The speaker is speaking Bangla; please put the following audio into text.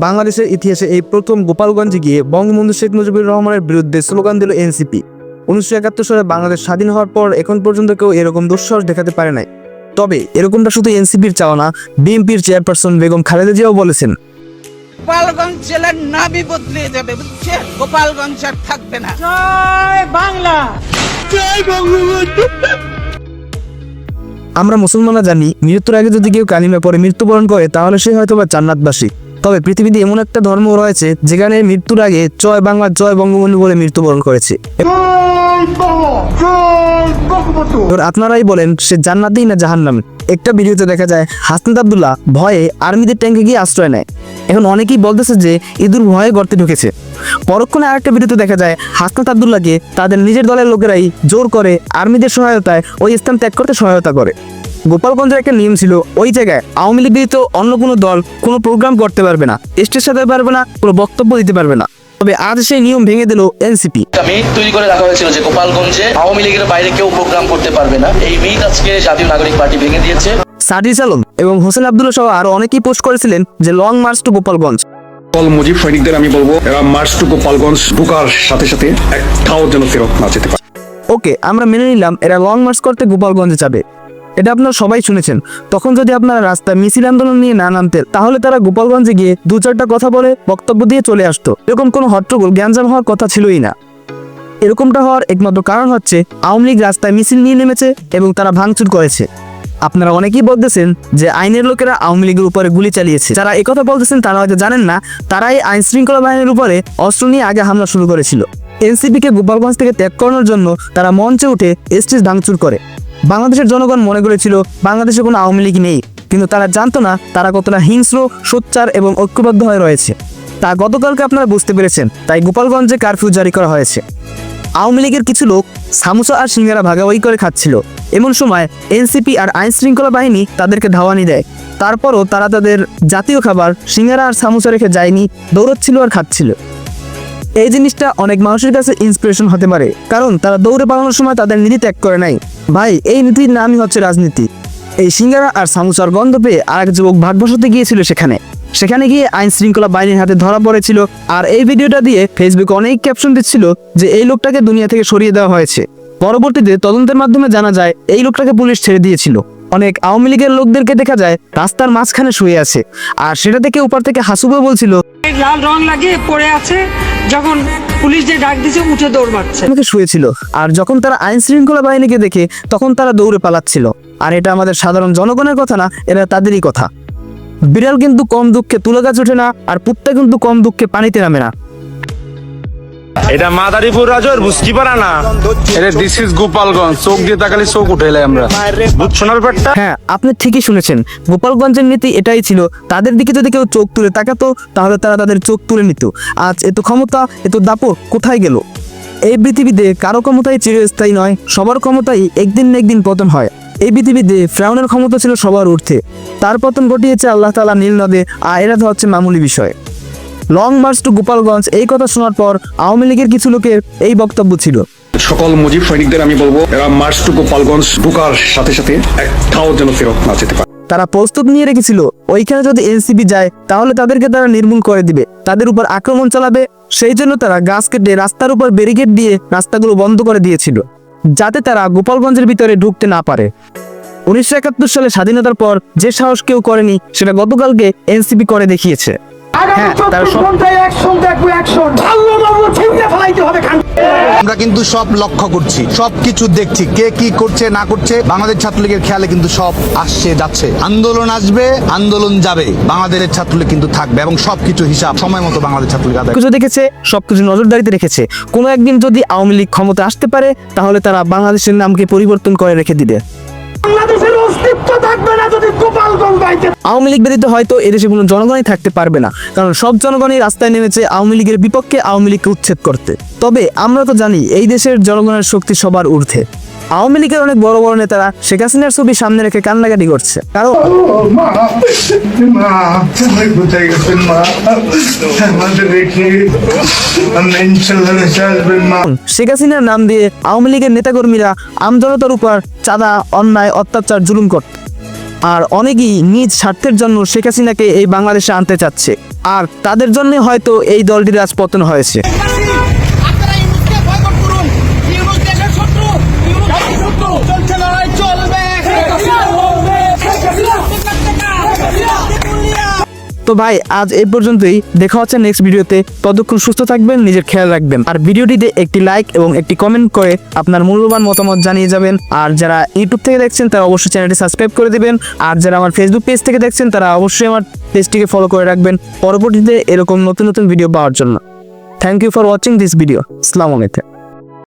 বাংলাদেশের ইতিহাসে এই প্রথম গোপালগঞ্জে গিয়ে বঙ্গবন্ধু শেখ মুজিবুর রহমানের বিরুদ্ধে স্লোগান দিল এনসিপি। 1971 সালে বাংলাদেশ স্বাধীন হওয়ার পর এখন পর্যন্ত কেউ এরকম দুঃসাহস দেখাতে পারে নাই। তবে এরকমটা শুধু এনসিপির চাওয়া না, বিএনপির চেয়ারপারসন বেগম খালেদা জিয়াও বলেছেন গোপালগঞ্জ জেলার নামই বদলে যাবে, বুঝছেন? গোপালগঞ্জ আর থাকবে না। জয় বাংলা, জয় বঙ্গবন্ধু। আমরা মুসলমানরা জানি, মৃত্যুর আগে যদি কেউ কালিমা পড়ে মৃত্যুবরণ করে তাহলে সে হয়তো বা জান্নাতবাসী। তবে পৃথিবীতে এমন একটা ধর্ম রয়েছে যেখানে মৃত্যুর আগে জয় বাংলা জয় বঙ্গবন্ধু বলে মৃত্যুবরণ করেছে। এবার আপনারাই বলেন সে জান্নাতি না জাহান্নামী। একটা ভিডিওতে দেখা যায় হাসনাত আব্দুল্লাহ ভয়ে আর্মিদের ট্যাঙ্কে গিয়ে আশ্রয় নেয়। এখন অনেকেই বলতেছে যে ইঁদুর ভয়ে গর্তে ঢুকেছে। পরক্ষণে আরেকটা ভিডিওতে দেখা যায় হাসনাত আব্দুল্লাহকে তাদের নিজের দলের লোকেরাই জোর করে আর্মিদের সহায়তায় ওই স্থান ত্যাগ করতে সহায়তা করে। গোপালগঞ্জের একটা নিয়ম ছিল, ওই জায়গায় আওয়ামী লীগ ব্যতীত অন্য কোনো দল কোনো প্রোগ্রাম করতে পারবে না, স্টেজ সাজাতে পারবে না, কোনো বক্তব্য দিতে পারবে না। তবে আজ সেই নিয়ম ভেঙে দিল এনসিপি। মিথ তৈরি করে রাখা হয়েছিল যে গোপালগঞ্জে আওয়ামী লীগের বাইরে কেউ প্রোগ্রাম করতে পারবে না। এই মিথ আজকে জাতীয় নাগরিক পার্টি ভেঙে দিয়েছে। সাদিস আলম এবং হোসেন আব্দুল্লাহ সহ আরো অনেকেই পোস্ট করেছিলেন যে long march to Gopalganj. Mujib সৈনিকদের আমি বলবো এরা মার্চ টু গোপালগঞ্জ ঢোকার সাথে সাথে একটাও যেন ফেরত না যেতে পারে। ওকে, আমরা মেনে নিলাম এরা লং মার্চ করতে গোপালগঞ্জে যাবে, এটা আপনারা সবাই শুনেছেন। তখন যদি আপনারা রাস্তায় মিছিল আন্দোলন নিয়ে না নামতেন তাহলে তারা গোপালগঞ্জে গিয়ে দু চারটা কথা বলে বক্তব্য দিয়ে চলে আসতো। এরকম কোনো হট্টগোল গ্যাঞ্জাম হওয়ার কথা ছিলই না। এরকমটা হওয়ার একমাত্র কারণ হচ্ছে আওয়ামী লীগ রাস্তায় মিছিল নিয়ে নেমেছে এবং তারা ভাঙচুর করেছে। আপনারা অনেকেই বলতেছেন যে আইনের লোকেরা আওয়ামী লীগের উপরে গুলি চালিয়েছে। যারা একথা বলতেছেন তারা হয়তো জানেন না, তারাই আইন শৃঙ্খলা বাহিনীর উপরে অস্ত্র নিয়ে আগে হামলা শুরু করেছিল। এনসিপিকে গোপালগঞ্জ থেকে ত্যাগ করানোর জন্য তারা মঞ্চে উঠে স্টেজ ভাঙচুর করে। বাংলাদেশের জনগণ মনে করেছিল বাংলাদেশে কোনো আওয়ামী লীগ নেই, কিন্তু তারা জানতো না তারা কতটা হিংস্র, সোচ্চার এবং ঐক্যবদ্ধ হয়ে রয়েছে। তা গতকালকে আপনারা বুঝতে পেরেছেন, তাই গোপালগঞ্জে কারফিউ জারি করা হয়েছে। আওয়ামী লীগের কিছু লোক সামোসা আর সিঙ্গারা ভাগাভাগি করে খাচ্ছিল। এমন সময় এনসিপি আর আইন শৃঙ্খলা বাহিনী তাদেরকে ধাওয়ানি দেয়। তারপরও তারা তাদের জাতীয় খাবার সিঙ্গারা আর সামোসা রেখে যায়নি, দৌড়চ্ছিল আর খাচ্ছিল। এই জিনিসটা অনেক মানুষের কাছে ইন্সপিরেশন হতে পারে, কারণ তারা দৌড়ে পালানোর সময় তাদের নীতি ত্যাগ করে নাই। ভাই, এই নীতির নামই হচ্ছে রাজনীতি। এই সিঙ্গারা আর সামোসার গন্ধ পেয়ে আরেক যুবক ভাগ বসাতে গিয়েছিল সেখানে গিয়ে আইন শৃঙ্খলা বাহিনীর হাতে ধরা পড়েছিল। আর এই ভিডিওটা দিয়ে ফেসবুকে অনেক ক্যাপশন দিচ্ছিল যে এই লোকটাকে দুনিয়া থেকে সরিয়ে দেওয়া হয়েছে। পরবর্তীতে তদন্তের মাধ্যমে জানা যায় এই লোকটাকে পুলিশ ছেড়ে দিয়েছিল। অনেক আওয়ামী লীগের লোকদেরকে দেখা যায় রাস্তার মাঝখানে শুয়ে আছে, আর সেটা থেকে উপর থেকে হাসুবে বলছিল লাল রং লাগিয়ে পড়ে আছে, যখন পুলিশ যে ডাক দিয়েছে উঠে দৌড় মারছে। শুয়েছিল, আর যখন তারা আইন শৃঙ্খলা বাহিনীকে দেখে তখন তারা দৌড়ে পালাচ্ছিল। আর এটা আমাদের সাধারণ জনগণের কথা না, এটা তাদেরই কথা। বিড়াল কিন্তু কম দুঃখে তুলা গাছ ওঠে না, আর কুত্তা কিন্তু কম দুঃখে পানিতে নামে না। এটা মাদারীপুর রাজর বুঝতে পারা না, এটা দিস ইজ গোপালগঞ্জ। চোখ দিয়ে তাকালে চোখ উঠে এলাই আমরা, বুঝছো না ব্যাপারটা? হ্যাঁ, আপনি ঠিকই শুনেছেন। গোপালগঞ্জের নীতি এটাই ছিল, তাদের দিকে যদি কেউ চোখ তুলে তাকাতো তাহলে তারা তাদের চোখ তুলে নিত। আজ এত ক্ষমতা, এত দাপট কোথায় গেল? এই পৃথিবীতে কারো ক্ষমতাই চিরস্থায়ী নয়, সবার ক্ষমতাই একদিন না একদিন পতন হয়। এই পৃথিবীতে ফিরআউনের ক্ষমতা ছিল সবার ঊর্ধ্বে, তার পতন ঘটিয়েছে আল্লাহ তাআলা নীল নদে, আর এরা তো হচ্ছে মামুলি বিষয়। লং মার্চ টু গোপালগঞ্জ, এই কথা শোনার পর আওয়ামী লীগের কিছু লোকের এই বক্তব্য ছিল। সকল মুজিব সৈনিকদের আমি বলবো এরা মার্চ টু গোপালগঞ্জ ঢোকার সাথে সাথে একটাও যেন ফেরত না যেতে পারে। তারা প্রস্তুত নিয়ে রেখেছিল ওইখানে যদি এনসিপি যায় তাহলে তাদেরকে তারা নির্মূল করে দিবে, তাদের উপর আক্রমণ চালাবে। সেই জন্য তারা গাছ কেটে রাস্তার উপর ব্যারিকেড দিয়ে রাস্তাগুলো বন্ধ করে দিয়েছিল, যাতে তারা গোপালগঞ্জের ভিতরে ঢুকতে না পারে। 1971 সালে স্বাধীনতার পর যে সাহস কেউ করেনি সেটা গতকালকে এনসিপি করে দেখিয়েছে। আমরা কিন্তু সব লক্ষ্য করছি, সবকিছু দেখছি, কে কি করছে না করছে। বাংলাদেশ ছাত্রলীগের খেয়ালে কিন্তু সব আসছে যাচ্ছে। আন্দোলন আসবে, আন্দোলন যাবে, বাংলাদেশের ছাত্রলীগ কিন্তু থাকবে এবং সবকিছু হিসাব সময় মতো বাংলাদেশ ছাত্রলীগ আদায় কিছু দেখেছে, সবকিছু নজরদারিতে রেখেছে। কোনো একদিন যদি আওয়ামী লীগ ক্ষমতা আসতে পারে তাহলে তারা বাংলাদেশের নামকে পরিবর্তন করে রেখে দিবে। আওয়ামী লীগ ব্যতীত হয়তো এদেশে কোনো জনগণই থাকতে পারবে না, কারণ সব জনগণই রাস্তায় নেমেছে আওয়ামী লীগের বিপক্ষে, আওয়ামী লীগকে উচ্ছেদ করতে। তবে আমরা তো জানি এই দেশের জনগণের শক্তি সবার ঊর্ধ্বে। আওয়ামী লীগের অনেক বড় বড় নেতারা শেখ হাসিনার ছবি সামনে রেখে কান্নাকাটি করছে, কারণ শেখ হাসিনার নাম দিয়ে আওয়ামী লীগের নেতাকর্মীরা আমজনতার উপর চাঁদা, অন্যায়, অত্যাচার, জুলুম করত। আর অনেকেই নিজ স্বার্থের জন্য শেখ হাসিনাকে এই বাংলাদেশে আনতে চাচ্ছে, আর তাদের জন্য হয়তো এই দলটির রাজপতন হয়েছে। তো ভাই আজ এই পর্যন্তই, দেখা হচ্ছে নেক্সট ভিডিওতে। ততক্ষণ সুস্থ থাকবেন, নিজের খেয়াল রাখবেন, আর ভিডিওটিতে একটি লাইক এবং একটি কমেন্ট করে আপনার মূল্যবান মতামত জানিয়ে যাবেন। আর যারা ইউটিউব থেকে দেখছেন তারা অবশ্যই চ্যানেলটি সাবস্ক্রাইব করে দিবেন, আর যারা আমার ফেসবুক পেজ থেকে দেখছেন তারা অবশ্যই আমার পেজটিকে ফলো করে রাখবেন পরবর্তীতে এরকম নতুন নতুন ভিডিও পাওয়ার জন্য। Thank you for watching this video. আসসালামু আলাইকুম।